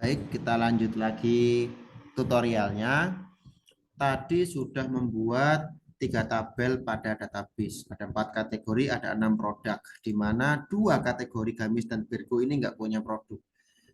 Baik, kita lanjut lagi tutorialnya. Tadi sudah membuat 3 tabel pada database. Ada 4 kategori, ada 6 produk. Di mana 2 kategori gamis dan Virgo ini nggak punya produk.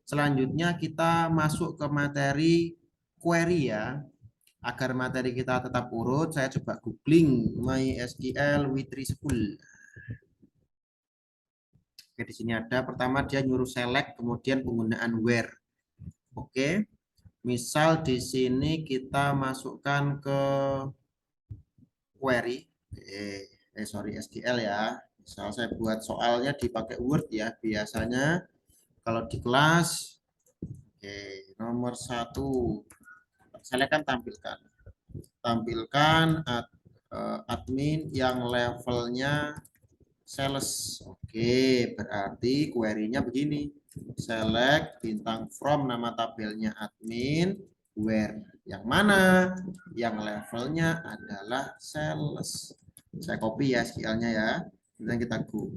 Selanjutnya kita masuk ke materi query ya. Agar materi kita tetap urut, saya coba googling MySQL W3 School. Oke, di sini ada pertama dia nyuruh select, kemudian penggunaan where. Oke. Misal di sini kita masukkan ke query, sorry SQL ya. Misal saya buat soalnya dipakai Word ya. Biasanya kalau di kelas, nomor 1, saya kan tampilkan admin yang levelnya sales. Oke, berarti query-nya begini. Select bintang from nama tabelnya admin where. Yang mana? Yang levelnya adalah sales. Saya copy ya SQL-nya ya. Kemudian kita go.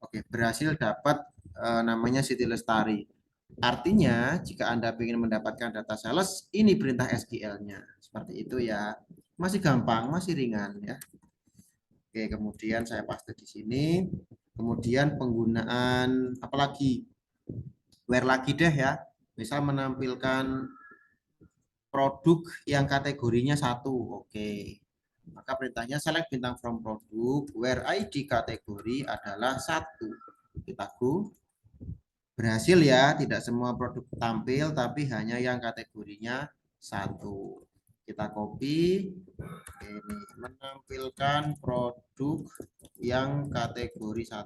Oke, berhasil dapat namanya Siti Lestari. Artinya, jika Anda ingin mendapatkan data sales, ini perintah SQL-nya. Seperti itu ya. Masih gampang, masih ringan ya. Oke, kemudian saya paste di sini. Kemudian penggunaan apalagi where lagi deh ya. Misal menampilkan produk yang kategorinya 1. Oke. Maka perintahnya select bintang from produk where ID kategori adalah 1. Kita go. Berhasil ya, tidak semua produk tampil tapi hanya yang kategorinya 1. Kita copy. Ini menampilkan produk yang kategori 1.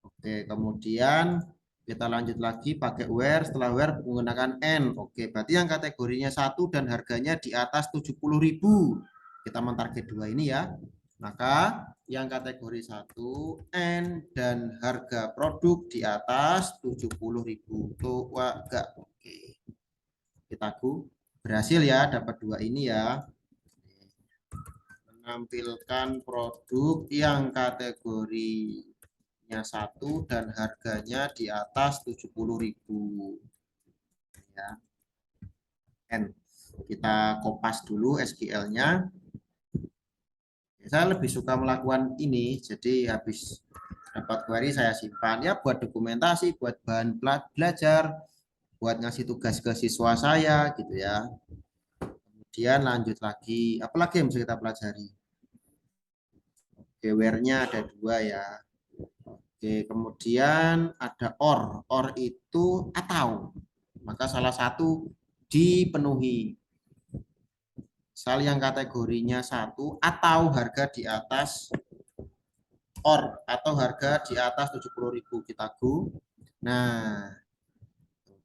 Oke, kemudian kita lanjut lagi pakai where. Setelah where menggunakan n. Oke, berarti yang kategorinya 1 dan harganya di atas 70.000. Kita mentarget 2 ini ya. Maka yang kategori 1 n dan harga produk di atas 70.000. Tuh enggak. Oke. Kita go. Berhasil ya, dapat 2 ini ya. Menampilkan produk yang kategorinya 1 dan harganya di atas 70.000 ya. N. Kita kopas dulu SQL-nya. Saya lebih suka melakukan ini, jadi habis dapat query saya simpan ya buat dokumentasi, buat bahan belajar, buat ngasih tugas ke siswa saya gitu ya. Kemudian lanjut lagi, apalagi yang bisa kita pelajari? Oke, where-nya ada 2 ya. Oke, kemudian ada or. Or itu atau. Maka salah satu dipenuhi. Misal yang kategorinya 1 atau harga di atas or atau harga di atas 70.000 kita go. Nah,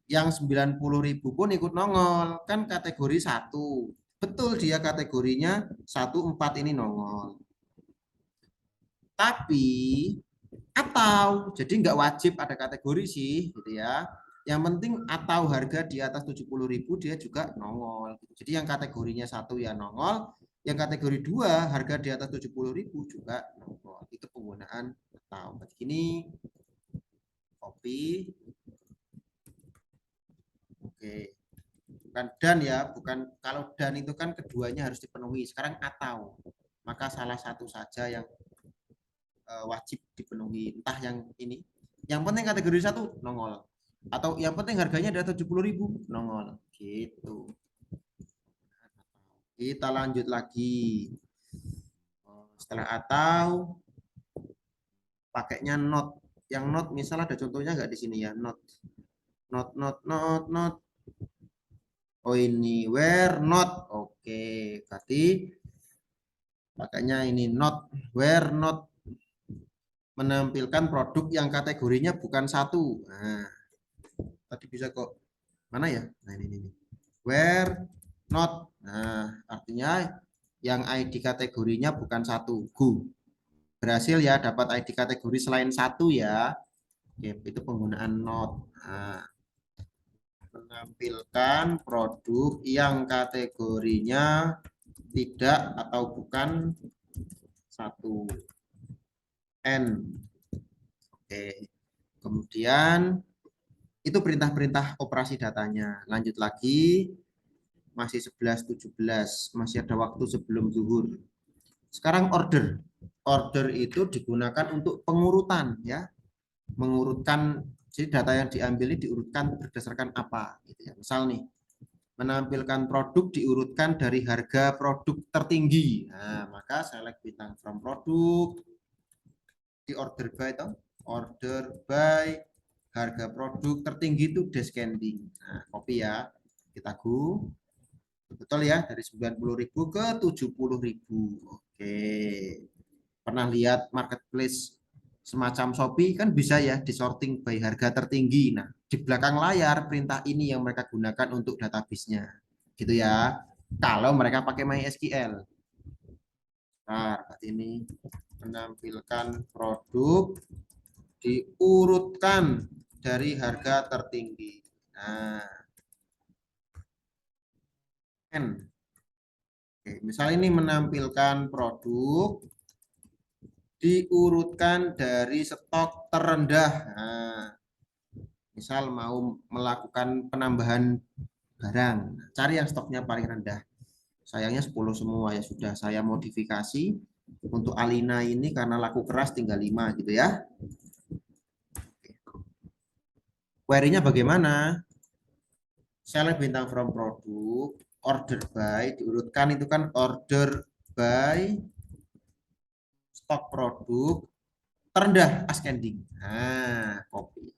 yang 90.000 pun ikut nongol, kan kategori 1. Betul dia kategorinya 14 ini nongol. Tapi atau jadi nggak wajib ada kategori sih gitu ya. Yang penting atau harga di atas 70.000 dia juga nongol. Jadi yang kategorinya 1 ya nongol, yang kategori 2 harga di atas 70.000 juga nongol. Itu penggunaan atau. Begini copy. Oke. Bukan dan ya, bukan kalau dan itu kan keduanya harus dipenuhi. Sekarang atau. Maka salah satu saja yang wajib dipenuhi, entah yang ini yang penting kategori 1 nongol atau yang penting harganya di atas 70.000 nongol gitu. Kita lanjut lagi. Setelah atau pakainya not. Yang not misalnya ada contohnya nggak di sini ya, not. Oh ini where not. Oke, berarti pakainya ini not where not menampilkan produk yang kategorinya bukan 1. Nah, tadi bisa kok mana ya? Nah ini. Where not. Nah, artinya yang ID kategorinya bukan 1. Go. Berhasil ya dapat ID kategori selain 1 ya. Oke, itu penggunaan not. Nah, menampilkan produk yang kategorinya tidak atau bukan 1. N. Oke. Kemudian itu perintah-perintah operasi datanya. Lanjut lagi, masih 11.17, masih ada waktu sebelum zuhur. Sekarang order. Order itu digunakan untuk pengurutan ya. Mengurutkan, jadi data yang diambil ini diurutkan berdasarkan apa gitu ya. Misal nih, menampilkan produk diurutkan dari harga produk tertinggi. Nah, maka select bintang from produk di order by itu, order by harga produk tertinggi itu descending. Nah, copy ya. Kita go. Betul ya, dari 90.000 ke 70.000. Oke. Pernah lihat marketplace semacam Shopee kan bisa ya disorting by harga tertinggi. Nah, di belakang layar perintah ini yang mereka gunakan untuk database-nya. Gitu ya. Kalau mereka pakai MySQL. Nah, ini menampilkan produk diurutkan dari harga tertinggi. Nah, N. Oke, misalnya ini menampilkan produk diurutkan dari stok terendah. Nah, misal mau melakukan penambahan barang, cari yang stoknya paling rendah. Sayangnya 10 semua ya sudah saya modifikasi untuk Alina ini karena laku keras tinggal 5 gitu ya. Query-nya bagaimana? Select bintang from produk, order by, diurutkan itu kan order by stok produk terendah ascending. Nah, copy.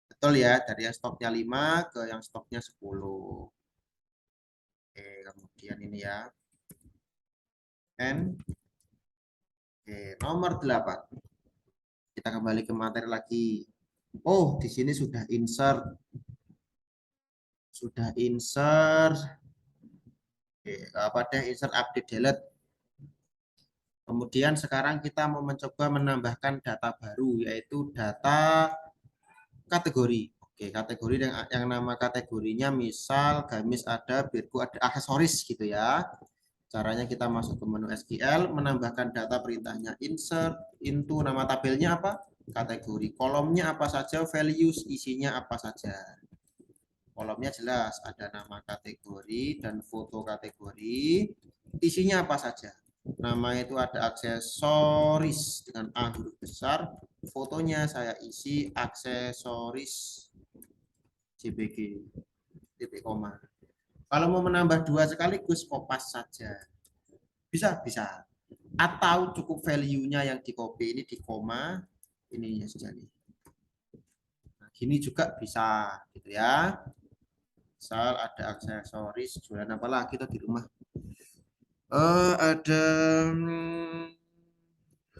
Betul ya, dari yang stoknya 5 ke yang stoknya 10. Oke, kemudian ini ya. N. Oke, nomor 8. Kita kembali ke materi lagi. Oh, di sini sudah insert. Sudah insert. Oke, apa deh insert update delete. Kemudian sekarang kita mau mencoba menambahkan data baru, yaitu data kategori. Oke, kategori yang nama kategorinya misal gamis ada, birku ada, aksesoris gitu ya. Caranya kita masuk ke menu SQL, menambahkan data perintahnya insert into nama tabelnya apa? Kategori. Kolomnya apa saja, values isinya apa saja. Kolomnya jelas, ada nama kategori dan foto kategori. Isinya apa saja? Nama itu ada aksesoris dengan A huruf besar. Fotonya saya isi aksesoris JPG titik koma. Kalau mau menambah dua sekaligus kopas saja. Bisa, bisa. Atau cukup value-nya yang di copy ini di koma, ininya saja nih. Nah, gini juga bisa gitu ya. Misal ada aksesoris jualan apa lagi tuh di rumah. Ada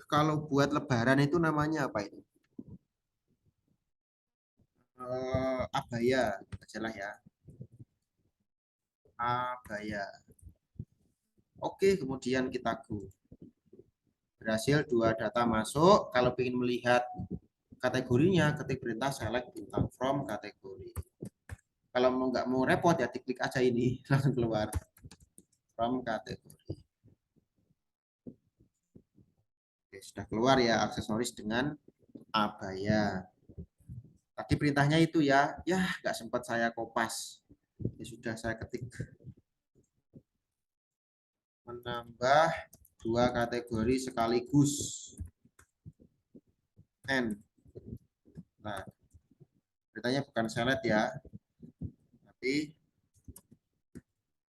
kalau buat lebaran itu namanya apa itu? Abaya aja lah ya. Abaya. Oke, kemudian kita go. Berhasil dua data masuk. Kalau ingin melihat kategorinya, ketik perintah select bintang from kategori. Kalau mau nggak mau repot ya diklik aja ini langsung keluar from kategori. Oke, sudah keluar ya aksesoris dengan abaya. Tadi perintahnya itu ya, nggak sempat saya kopas. Ya sudah saya ketik menambah dua kategori sekaligus. N. Nah, perintahnya bukan select ya, tapi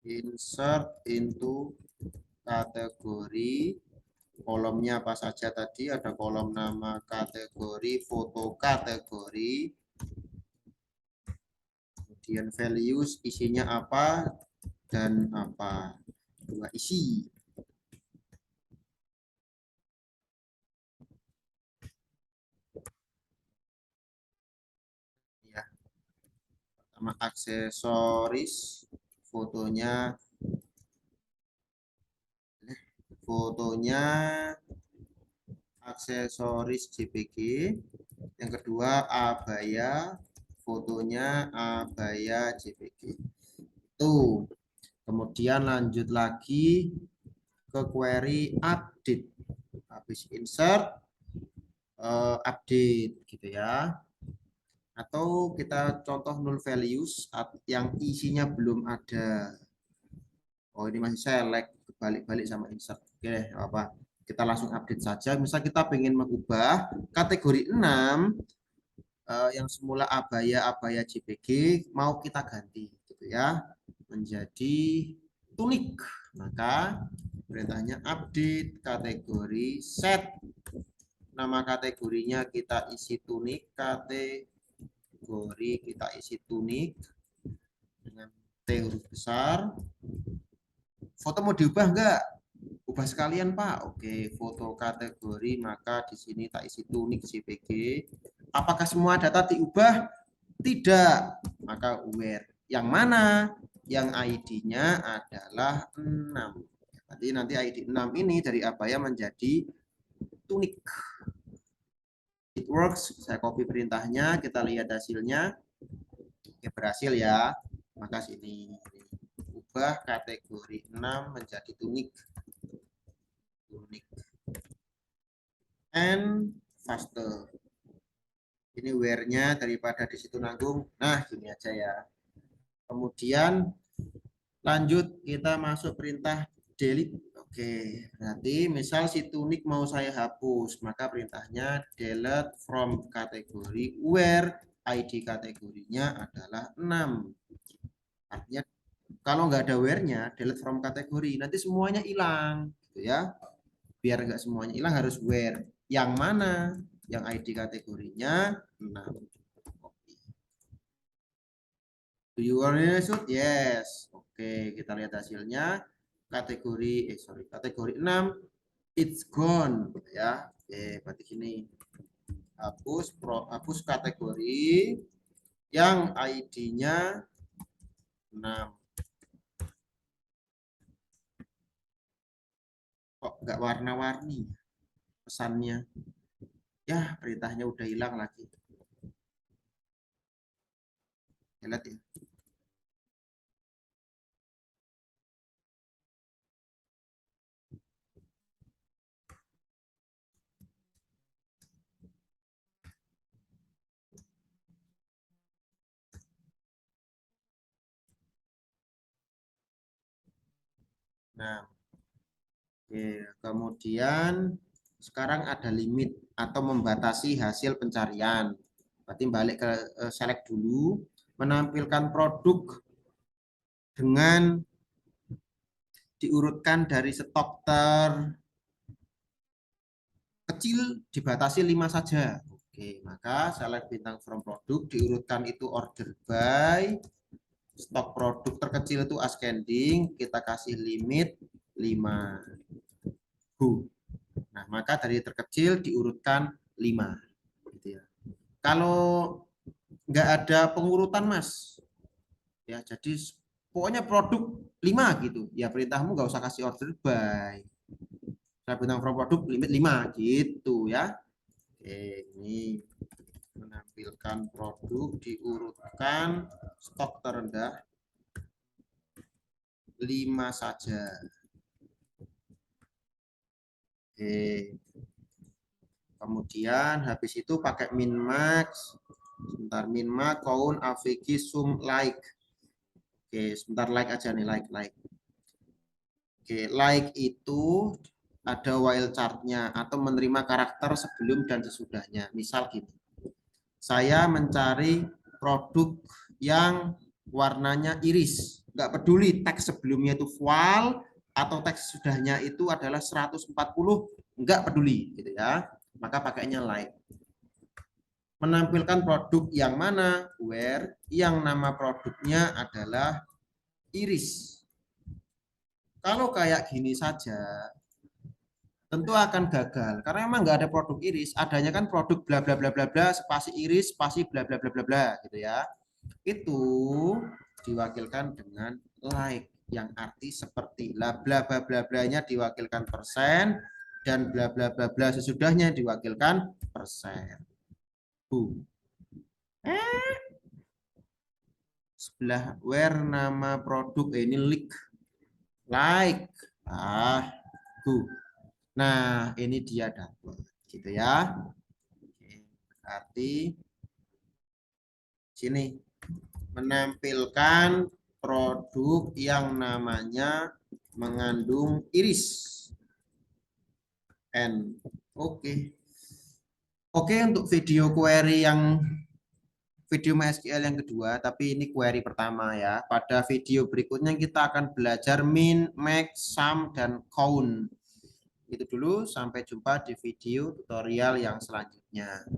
insert into kategori. Kolomnya apa saja tadi? Ada kolom nama kategori, foto kategori, kemudian values isinya apa dan apa. Dua isi. Ya, pertama aksesoris, fotonya fotonya aksesoris JPG. Yang kedua abaya, fotonya abaya JPG. Itu. Kemudian lanjut lagi ke query update. Habis insert update gitu ya. Atau kita contoh null values yang isinya belum ada. Oh, ini masih select, balik-balik sama insert. Oke, apa? Kita langsung update saja. Misal kita ingin mengubah kategori 6 yang semula abaya JPG mau kita ganti gitu ya menjadi tunik. Maka perintahnya update kategori set. Nama kategorinya kita isi tunik, kategori kita isi tunik dengan T huruf besar. Foto mau diubah enggak? Ubah sekalian Pak. Oke, foto kategori maka di sini tak isi tunik JPG. Apakah semua data diubah? Tidak. Maka where. Yang mana? Yang ID-nya adalah 6. Nanti ID 6 ini dari abaya menjadi tunik. It works. Saya copy perintahnya, kita lihat hasilnya. Oke, berhasil ya. Maka sini ubah kategori 6 menjadi tunik. Tunik. And faster. Ini where-nya daripada di situ nanggung. Nah, gini aja ya. Kemudian lanjut kita masuk perintah delete. Oke, berarti misal si tunik mau saya hapus, maka perintahnya delete from kategori where ID kategorinya adalah 6. Artinya kalau nggak ada where-nya, delete from kategori, nanti semuanya hilang, gitu ya. Biar nggak semuanya hilang harus where. Yang mana? Yang ID kategorinya 6. Do you want to shoot? Yes. Oke, kita lihat hasilnya. Kategori 6 it's gone ya. Oke, berarti sini hapus kategori yang ID-nya 6. Kok nggak warna-warni pesannya? Ya, perintahnya udah hilang lagi. Lihat ya. Nah, oke. Kemudian sekarang ada limit atau membatasi hasil pencarian. Berarti balik ke select dulu, menampilkan produk dengan diurutkan dari stok terkecil dibatasi 5 saja. Oke, maka select bintang from produk, diurutkan itu order by, stok produk terkecil itu ascending, kita kasih limit 5. Nah, maka dari terkecil diurutkan 5. Gitu ya. Kalau nggak ada pengurutan Mas, ya jadi pokoknya produk 5 gitu, ya perintahmu nggak usah kasih order by. Saya bintang from produk limit 5 gitu ya. Oke, ini menampilkan produk diurutkan stok terendah 5 saja. Oke. Kemudian habis itu pakai min max. Sebentar, min max count avg sum like. Oke, sebentar like aja nih, like. Oke, like itu ada while chartnya atau menerima karakter sebelum dan sesudahnya. Misal gini, saya mencari produk yang warnanya iris. Nggak peduli teks sebelumnya itu voile atau teks sudahnya itu adalah 140, nggak peduli gitu ya. Maka pakainya like. Menampilkan produk yang mana? Where, yang nama produknya adalah iris. Kalau kayak gini saja, tentu akan gagal karena memang nggak ada produk iris, adanya kan produk bla bla bla bla bla spasi iris spasi bla bla bla bla bla gitu ya. Itu diwakilkan dengan like yang arti seperti bla bla bla bla blanya diwakilkan persen dan bla bla bla bla sesudahnya diwakilkan persen. Sebelah where nama produk ini like nah ini dia dapat gitu ya. berarti sini menampilkan produk yang namanya mengandung iris N. Oke. Oke, untuk video query yang video MySQL yang kedua, tapi ini query pertama ya. Pada video berikutnya kita akan belajar min, max, sum, dan count. Itu dulu, sampai jumpa di video tutorial yang selanjutnya.